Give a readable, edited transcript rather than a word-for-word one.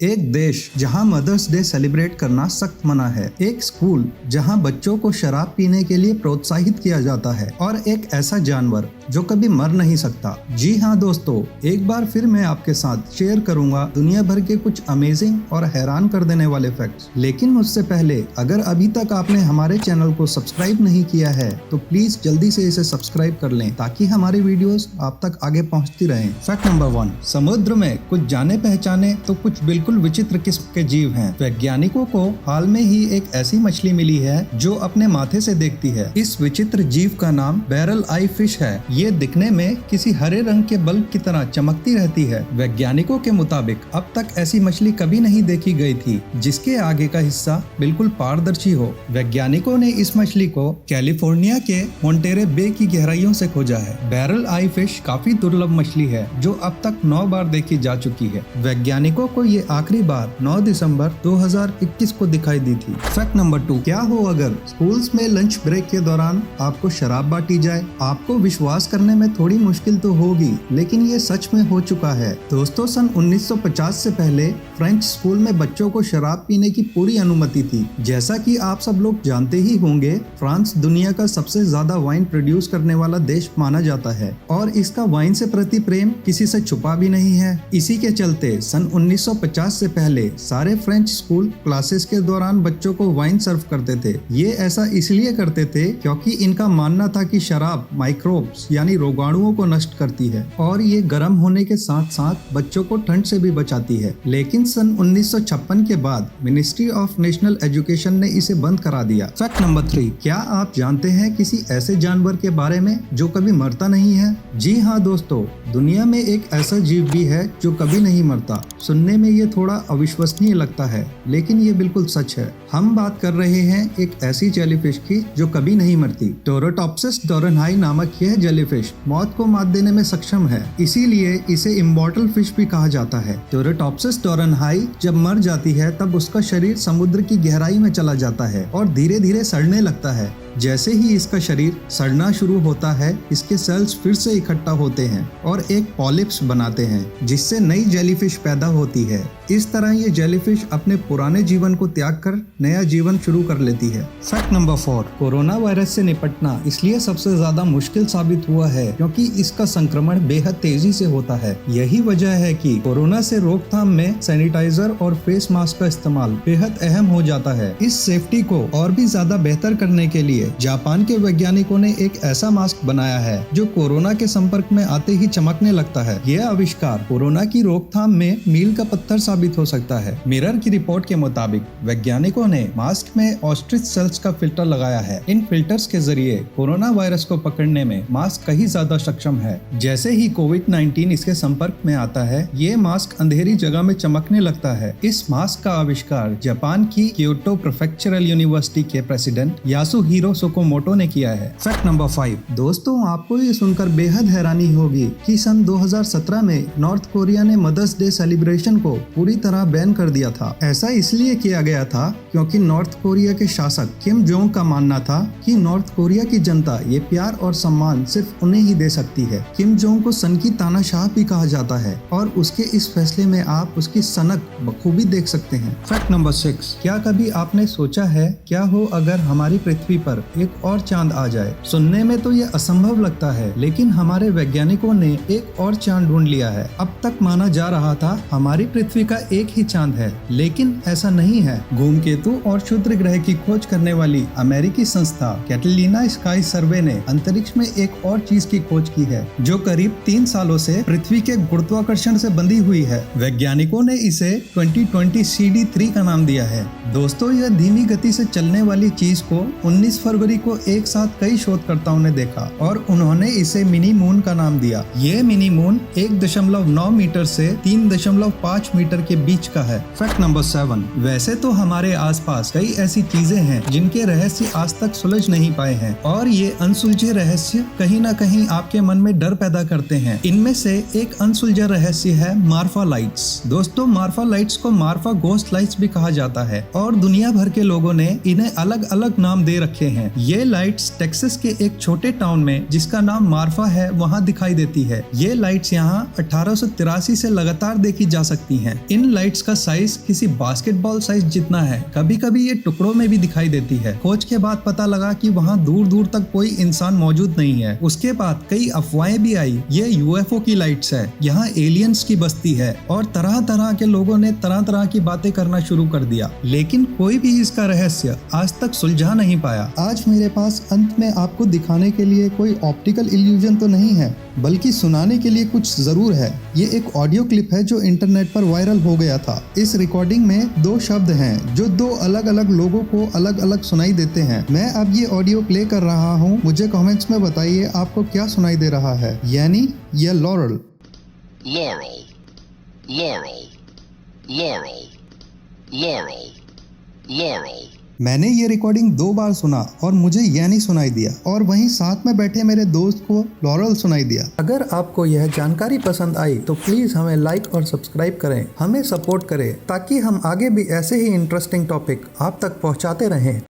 एक देश जहां मदर्स डे सेलिब्रेट करना सख्त मना है, एक स्कूल जहां बच्चों को शराब पीने के लिए प्रोत्साहित किया जाता है और एक ऐसा जानवर जो कभी मर नहीं सकता। जी हाँ दोस्तों, एक बार फिर मैं आपके साथ शेयर करूंगा दुनिया भर के कुछ अमेजिंग और हैरान कर देने वाले फैक्ट्स। लेकिन उससे पहले अगर अभी तक आपने हमारे चैनल को सब्सक्राइब नहीं किया है तो प्लीज जल्दी से इसे सब्सक्राइब कर लें ताकि हमारी वीडियोस आप तक आगे पहुंचती रहें। फैक्ट नंबर 1, समुद्र में कुछ जाने पहचाने तो कुछ बिल्कुल विचित्र किस्म के जीव हैं। वैज्ञानिकों को हाल में ही एक ऐसी मछली मिली है जो अपने माथे से देखती है। इस विचित्र जीव का नाम बैरल आई फिश है। ये दिखने में किसी हरे रंग के बल्ब की तरह चमकती रहती है। वैज्ञानिकों के मुताबिक अब तक ऐसी मछली कभी नहीं देखी गई थी जिसके आगे का हिस्सा बिल्कुल पारदर्शी हो। वैज्ञानिकों ने इस मछली को कैलिफोर्निया के मोंटेरे बे की गहराइयों से खोजा है। बैरल आई फिश काफी दुर्लभ मछली है जो अब तक 9 बार देखी जा चुकी है। वैज्ञानिकों को ये आखिरी बार 9 दिसंबर 2021 को दिखाई दी थी। फैक्ट नंबर 2, क्या हो अगर स्कूल्स में लंच ब्रेक के दौरान आपको शराब बांटी जाए। आपको विश्वास करने में थोड़ी मुश्किल तो होगी, लेकिन ये सच में हो चुका है। दोस्तों, सन 1950 से पहले फ्रेंच स्कूल में बच्चों को शराब पीने की पूरी अनुमति थी। जैसा कि आप सब लोग जानते ही होंगे, फ्रांस दुनिया का सबसे ज्यादा वाइन प्रोड्यूस करने वाला देश माना जाता है और इसका वाइन से प्रति प्रेम किसी से छुपा भी नहीं है। इसी के चलते सन 1950 से पहले सारे फ्रेंच स्कूल क्लासेस के दौरान बच्चों को वाइन सर्व करते थे। ये ऐसा इसलिए करते थे क्योंकि इनका मानना था कि शराब माइक्रोब्स यानी रोगाणुओं को नष्ट करती है और ये गर्म होने के साथ साथ बच्चों को ठंड से भी बचाती है। लेकिन सन 1956 के बाद मिनिस्ट्री ऑफ नेशनल एजुकेशन ने इसे बंद करा दिया। फैक्ट नंबर 3, क्या आप जानते हैं किसी ऐसे जानवर के बारे में जो कभी मरता नहीं है? जी हाँ दोस्तों, दुनिया में एक ऐसा जीव भी है जो कभी नहीं मरता। सुनने में ये थोड़ा अविश्वसनीय लगता है, लेकिन ये बिल्कुल सच है। हम बात कर रहे हैं एक ऐसी जेलीफिश की जो कभी नहीं मरती। टोरोटॉप्सिस डोरनहाई नामक यह जेलीफिश मौत को मात देने में सक्षम है, इसीलिए इसे इमॉर्टल फिश भी कहा जाता है। टोरोटॉप्सिस डोरनहाई जब मर जाती है तब उसका शरीर समुद्र की गहराई में चला जाता है और धीरे धीरे सड़ने लगता है। जैसे ही इसका शरीर सड़ना शुरू होता है, इसके सेल्स फिर से इकट्ठा होते हैं और एक पॉलिप्स बनाते हैं जिससे नई जेलीफिश पैदा होती है। इस तरह ये जेलीफिश अपने पुराने जीवन को त्याग कर नया जीवन शुरू कर लेती है। फैक्ट नंबर 4, कोरोना वायरस से निपटना इसलिए सबसे ज्यादा मुश्किल साबित हुआ है क्योंकि इसका संक्रमण बेहद तेजी से होता है। यही वजह है कि कोरोना से रोकथाम में सैनिटाइजर और फेस मास्क का इस्तेमाल बेहद अहम हो जाता है। इस सेफ्टी को और भी ज्यादा बेहतर करने के लिए जापान के वैज्ञानिकों ने एक ऐसा मास्क बनाया है जो कोरोना के संपर्क में आते ही चमकने लगता है। यह आविष्कार कोरोना की रोकथाम में मील का पत्थर साबित हो सकता है। मिरर की रिपोर्ट के मुताबिक वैज्ञानिकों ने मास्क में ऑस्ट्रिच सेल्स का फिल्टर लगाया है। इन फिल्टर्स के जरिए कोरोना वायरस को पकड़ने में मास्क कहीं ज्यादा सक्षम है। जैसे ही कोविड-19 इसके संपर्क में आता है, ये मास्क अंधेरी जगह में चमकने लगता है। इस मास्क का आविष्कार जापान की क्योटो प्रीफेक्चरल यूनिवर्सिटी के प्रेसिडेंट यासुहिरो सोकोमोटो ने किया है। फैक्ट नंबर 5, दोस्तों आपको ये सुनकर बेहद हैरानी होगी कि सन 2017 में नॉर्थ कोरिया ने मदर्स डे सेलिब्रेशन को पूरी तरह बैन कर दिया था। ऐसा इसलिए किया गया था क्योंकि नॉर्थ कोरिया के शासक किम जोंग का मानना था कि नॉर्थ कोरिया की जनता ये प्यार और सम्मान सिर्फ उन्हें ही दे सकती है। किम जोंग को सन की तानाशाह भी कहा जाता है और उसके इस फैसले में आप उसकी सनक बखूबी देख सकते हैं। फैक्ट नंबर 6, क्या कभी आपने सोचा है क्या हो अगर हमारी पृथ्वी पर एक और चांद आ जाए? सुनने में तो ये असंभव लगता है, लेकिन हमारे वैज्ञानिकों ने एक और चांद ढूंढ लिया है। अब तक माना जा रहा था हमारी पृथ्वी का एक ही चांद है, लेकिन ऐसा नहीं है। धूमकेतु और क्षुद्र ग्रह की खोज करने वाली अमेरिकी संस्था कैटलीना स्काई सर्वे ने अंतरिक्ष में एक और चीज की खोज की है जो करीब 3 सालों से पृथ्वी के गुरुत्वाकर्षण से बंधी हुई है। वैज्ञानिकों ने इसे 2020 CD3 का नाम दिया है। दोस्तों, यह धीमी गति से चलने वाली चीज को 19 फरवरी को एक साथ कई शोधकर्ताओं ने देखा और उन्होंने इसे मिनी मून का नाम दिया। ये मिनी मून 1.9 मीटर से 3.5 मीटर के बीच का है। फैक्ट नंबर 7, वैसे तो हमारे आसपास कई ऐसी चीजें हैं जिनके रहस्य आज तक सुलझ नहीं पाए हैं और ये अनसुलझे रहस्य कहीं ना कहीं आपके मन में डर पैदा करते हैं। इनमें से एक अनसुलझा रहस्य है मार्फा लाइट्स। दोस्तों, मार्फा लाइट्स को मार्फा गोस्ट लाइट्स भी कहा जाता है और दुनिया भर के लोगों ने इन्हें अलग अलग नाम दे रखे हैं। ये लाइट्स टेक्सास के एक छोटे टाउन में जिसका नाम मार्फा है वहाँ दिखाई देती है। ये लाइट्स यहाँ 1883 से लगातार देखी जा सकती हैं। इन लाइट्स का साइज किसी बास्केटबॉल साइज जितना है। कभी कभी ये टुकड़ों में भी दिखाई देती है। खोज के बाद पता लगा कि वहाँ दूर दूर तक कोई इंसान मौजूद नहीं है। उसके बाद कई अफवाहें भी आई, ये यूएफओ की लाइट्स है, यहाँ एलियंस की बस्ती है और तरह तरह के लोगों ने तरह तरह की बातें करना शुरू कर दिया, लेकिन कोई भी इसका रहस्य आज तक सुलझा नहीं पाया। आज मेरे पास अंत में आपको दिखाने के लिए कोई ऑप्टिकल इल्यूजन तो नहीं है, बल्कि सुनाने के लिए कुछ जरूर है। ये एक ऑडियो क्लिप है जो इंटरनेट पर वायरल हो गया था। इस रिकॉर्डिंग में 2 शब्द हैं जो 2 अलग अलग लोगों को अलग अलग सुनाई देते हैं। मैं अब ये ऑडियो प्ले कर रहा हूँ, मुझे कमेंट्स में बताइए आपको क्या सुनाई दे रहा है, यानी ये lauryl, Laurel, Laurel, Laurel, Laurel, Laurel. मैंने ये रिकॉर्डिंग 2 बार सुना और मुझे यानी सुनाई दिया और वहीं साथ में बैठे मेरे दोस्त को लॉरल सुनाई दिया। अगर आपको यह जानकारी पसंद आई तो प्लीज हमें लाइक और सब्सक्राइब करें, हमें सपोर्ट करें ताकि हम आगे भी ऐसे ही इंटरेस्टिंग टॉपिक आप तक पहुंचाते रहें।